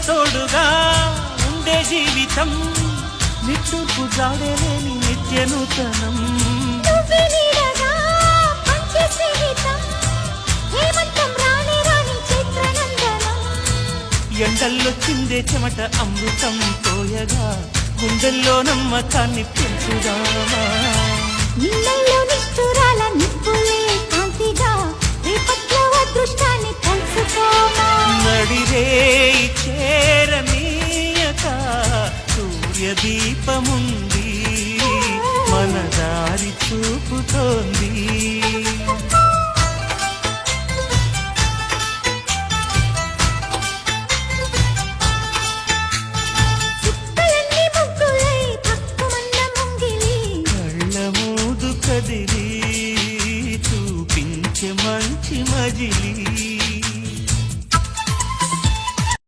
తోడుగా ఉండే జీవితం నిట్టూర్పు జాడలేని నిత్య నూతనం ఎండల్లో చిందే చెమట అమృతం పోయగా గుండెల్లో నమ్మకాన్ని పెంచుదామా నీళ్ళల్లో నిష్ఠురాల నిప్పులే కాంతిగా రేపట్లో అదృష్టాన్ని కలుసుకోమా నడిరే చేరనీయక సూర్య దీపముంది మన దారి చూపుతోంది